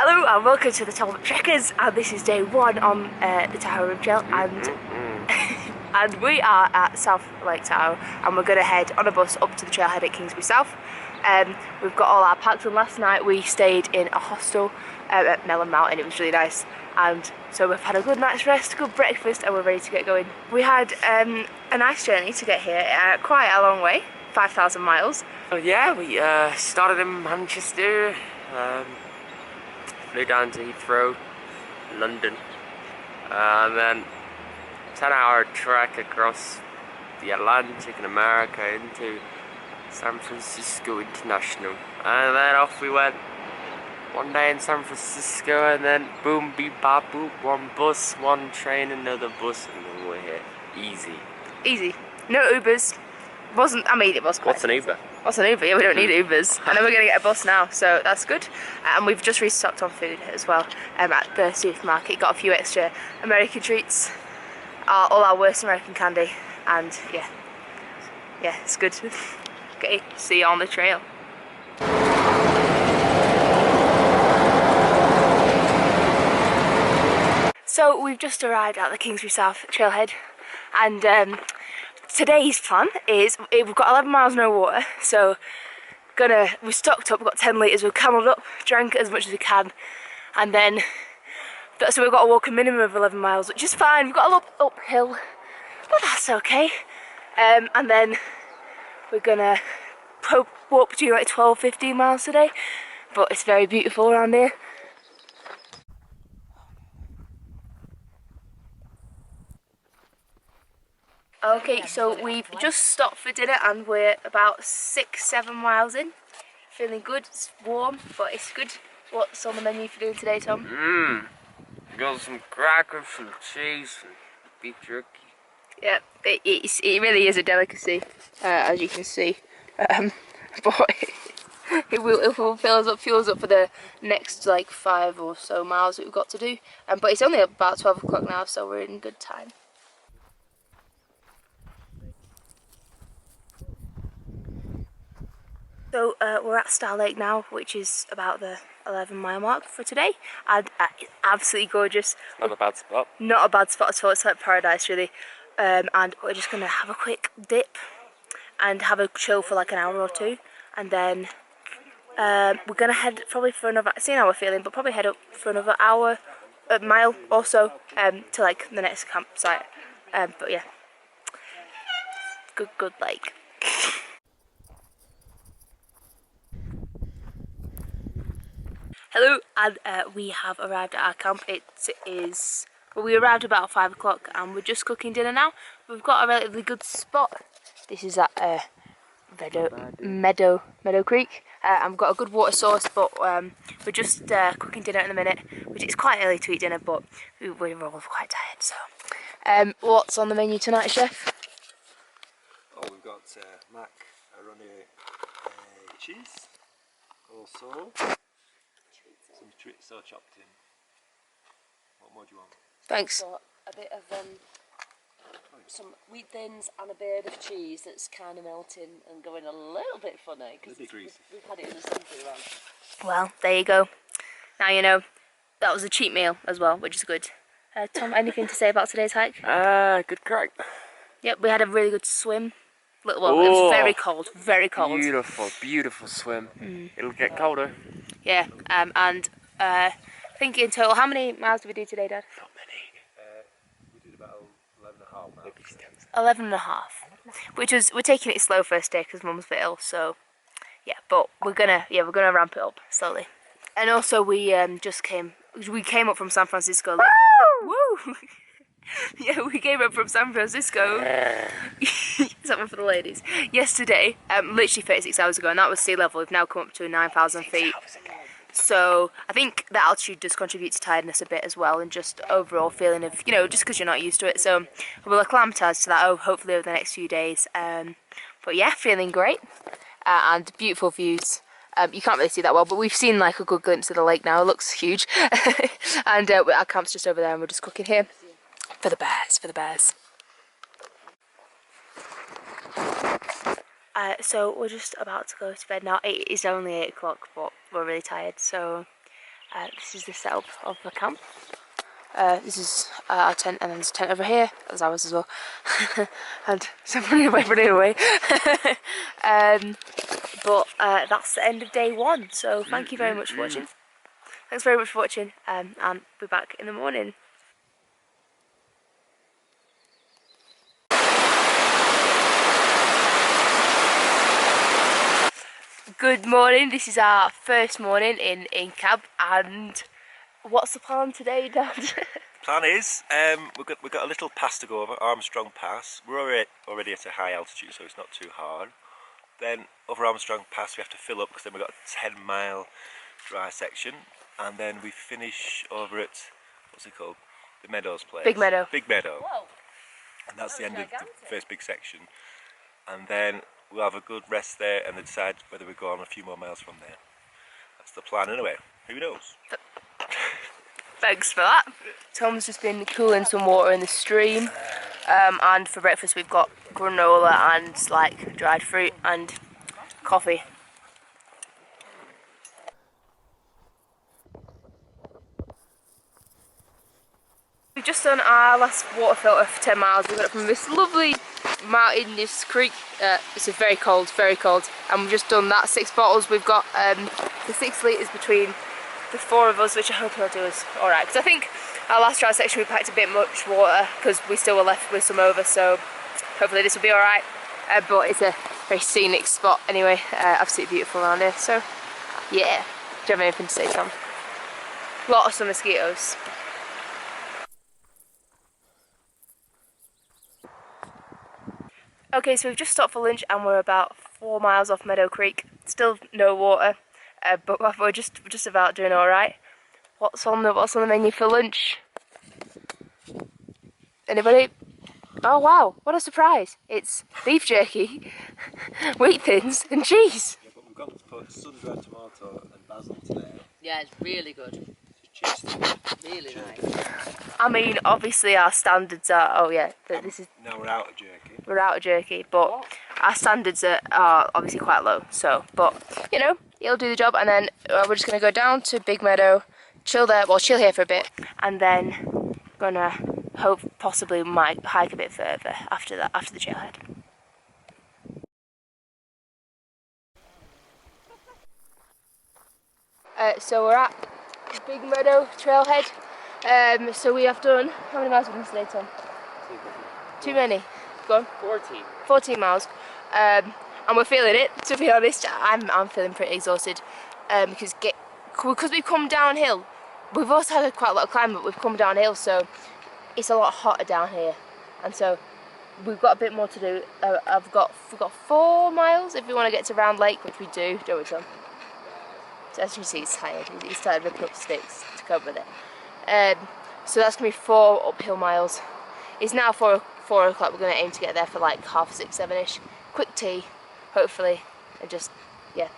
Hello and welcome to the Tahoe Trekkers, and this is day one on the Tahoe Rim Trail, and and we are at South Lake Tahoe, and we're going to head on a bus up to the trailhead at Kingsbury South. We've got all our packs, and last night we stayed in a hostel at Melon Mountain. It was really nice, and so we've had a good night's rest, a good breakfast, and we're ready to get going. We had a nice journey to get here, quite a long way, 5,000 miles. Oh yeah, we started in Manchester, flew down to Heathrow, London, and then 10-hour trek across the Atlantic in America into San Francisco International, and then off we went. One day in San Francisco, and then boom, beep, bop, boop, one bus, one train, another bus, and then we're here. Easy. Easy. No Ubers. I mean, it was quite What's an Uber? What's an Uber? Yeah, we don't need Ubers. I know we're going to get a bus now, so that's good. And we've just restocked on food as well at the supermarket. Got a few extra American treats, all our worst American candy, and yeah, it's good. Okay, see you on the trail. So we've just arrived at the Kingsbury South trailhead, and today's plan is we've got 11 miles no water, so we've stocked up, we've got 10 litres, we've camelled up, drank as much as we can, and then so we've got to walk a minimum of 11 miles, which is fine. We've got a little uphill, but that's okay. And then we're gonna walk between like 12-15 miles today, but it's very beautiful around here. Okay, so we've just stopped for dinner and we're about 6-7 miles in. Feeling good, it's warm, but it's good. What's on the menu for doing today, Tom? Got some crackers, some cheese, and beef jerky. Yeah, it really is a delicacy, as you can see. But it will fill us up for the next like 5 or so miles that we've got to do. But it's only about 12 o'clock now, so we're in good time. So we're at Star Lake now, which is about the 11-mile mark for today, and it's absolutely gorgeous. Not a bad spot. Not a bad spot at all, it's like paradise really. And we're just going to have a quick dip and have a chill for like an hour or two, and then we're going to head probably for another, seeing how we're feeling, but probably head up for another hour, a mile or so, to like the next campsite. But yeah, good lake. Hello, and we have arrived at our camp. We arrived about 5 o'clock and we're just cooking dinner now. We've got a relatively good spot. This is at Meadow Creek. I've got a good water source, but we're just cooking dinner in a minute, which is quite early to eat dinner, but we're all quite tired. So, what's on the menu tonight, chef? Oh, we've got macaroni cheese, also some treats all chopped in. What more do you want? Thanks. Got a bit of some wheat thins and a bit of cheese that's kind of melting and going a little bit funny because we've had it in the sun too long. Well, there you go. Now you know. That was a cheap meal as well, which is good. Tom, anything to say about today's hike? Good crack. Yep, we had a really good swim. Well, it was very cold, very cold. Beautiful swim. It'll get colder. Yeah, and I think in total, how many miles did we do today, Dad? Not many. We did about 11.5 miles. 11.5, which was, we're taking it slow first day because Mum's a bit ill, so yeah, but we're gonna ramp it up slowly. And also we came up from San Francisco. Woo! Yeah, we came up from San Francisco. Something for the ladies. Yesterday, literally 36 hours ago, and that was sea level. We've now come up to 9,000 feet. So I think the altitude does contribute to tiredness a bit as well, and just overall feeling of, just because you're not used to it. So we'll acclimatise to that hopefully over the next few days. But yeah, feeling great, and beautiful views. You can't really see that well, but we've seen like a good glimpse of the lake now. It looks huge. And our camp's just over there, and we're just cooking here for the bears. So we're just about to go to bed now. It is only 8 o'clock, but we're really tired, so This is the setup of the camp. This is our tent, and then there's a tent over here. That's ours as well. And so running away. But that's the end of day 1. So thank you very much for watching. Thanks very much for watching, and we'll be back in the morning. Good morning. This is our first morning in cab, and what's the plan today, Dad? Plan is, we've got a little pass to go over, Armstrong Pass. We're already at a high altitude, so it's not too hard. Then over Armstrong Pass we have to fill up, because then we've got a 10-mile dry section, and then we finish over at, what's it called? The Meadows place. Big Meadow. Big Meadow. Whoa. And that's the end gigantic. of the first big section. And then we'll have a good rest there and then decide whether we go on a few more miles from there. That's the plan anyway. Who knows? Thanks for that. Tom's just been cooling some water in the stream, and for breakfast we've got granola and like dried fruit and coffee. We've just done our last water filter for 10 miles. We got it from this lovely mountain, this creek. It's very cold, and we've just done that. 6 bottles. We've got the 6 litres between the 4 of us, which I hope will do us alright, because I think our last dry section we packed a bit much water because we still were left with some over, so hopefully this will be alright. But it's a very scenic spot anyway, absolutely beautiful around here, so yeah. Do you have anything to say, Tom? Lots of mosquitoes. Okay, so we've just stopped for lunch and we're about 4 miles off Meadow Creek. Still no water. But we're just about doing all right. What's on the menu for lunch? Anybody? Oh wow! What a surprise! It's beef jerky, wheat thins, and cheese. Yeah, but we've got to put sun-dried tomato and basil today. Yeah, it's really good. Really nice. I mean, obviously our standards are. Oh yeah, this is. Now we're out of jerky. We're out of jerky, but our standards are obviously quite low. So, but you know, it'll do the job. And then we're just gonna go down to Big Meadow, chill there. Well, chill here for a bit, and then gonna hope possibly might hike a bit further after that, after the trailhead. So we're at Big Meadow Trailhead. So we have done, how many miles have we done today, Tom? Too many. Go on. 14 miles. And we're feeling it, to be honest. I'm feeling pretty exhausted because we've come downhill. We've also had quite a lot of climb, but we've come downhill, so it's a lot hotter down here. And so we've got a bit more to do. We've got 4 miles if we want to get to Round Lake, which we do, don't we, Tom? So as you can see, he's tired. He's started ripping up sticks to cope with it. So that's going to be 4 uphill miles. It's now 4 o'clock. We're going to aim to get there for like 6:30, 7ish. Quick tea, hopefully, and just yeah.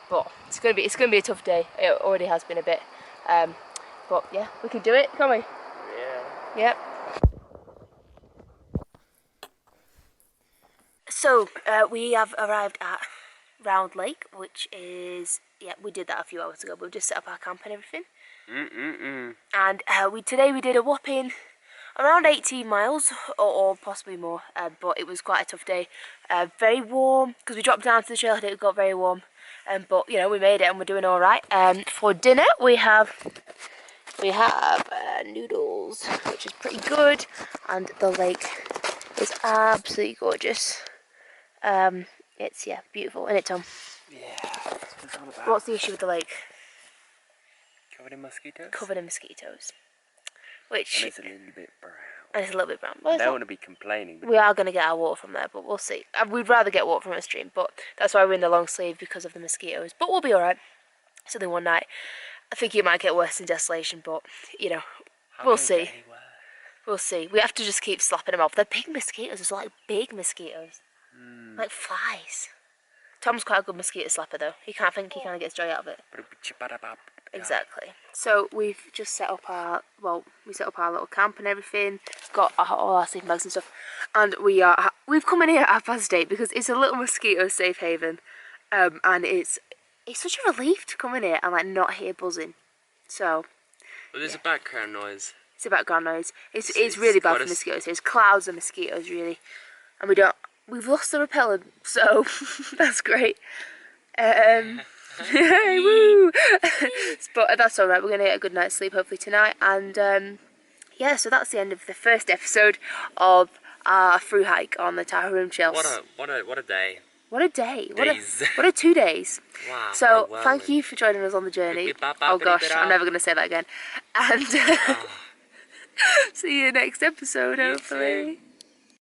But it's going to be a tough day. It already has been a bit. But yeah, we can do it, can't we? Yeah. Yep. So we have arrived at Round Lake, which is, yeah, we did that a few hours ago, but we've just set up our camp and everything. And today we did a whopping around 18 miles, or possibly more, but it was quite a tough day. Very warm, because we dropped down to the trailhead, it got very warm, but you know, we made it and we're doing alright. For dinner we have noodles, which is pretty good, and the lake is absolutely gorgeous. It's, yeah, beautiful, isn't it, Tom? Yeah. What's the issue with the lake? Covered in mosquitoes? Covered in mosquitoes. Which... And it's a little bit brown. And it's a little bit brown. Well, I don't want to be complaining. We are going to get our water from there, but we'll see. We'd rather get water from a stream, but that's why we're in the long sleeve, because of the mosquitoes. But we'll be alright. It's only one night. I think it might get worse in Desolation, but, you know, we'll see. We'll see. We have to just keep slapping them off. They're big mosquitoes. It's like big mosquitoes. Like flies. Tom's quite a good mosquito slapper though. He kind of gets joy out of it. Exactly. So we've just set up our, we set up our little camp and everything. Got all our sleeping bags and stuff. And we've come in here at 8:30 because it's a little mosquito safe haven. And it's such a relief to come in here and like not hear buzzing. So But there's a background noise. it's a background noise. It's It's really bad quite for a mosquitoes. There's clouds of mosquitoes really, and we've lost the repellent, so that's great. Woo! But that's alright, we're going to get a good night's sleep hopefully tonight, and yeah, so that's the end of the first episode of our Thru-Hike on the Tahoe Rim Trail. What a day. What a day. Days. What a 2 days. Wow. So what a thank whirlwind. you for joining us on the journey. Oh gosh, I'm never going to say that again. And see you next episode, hopefully.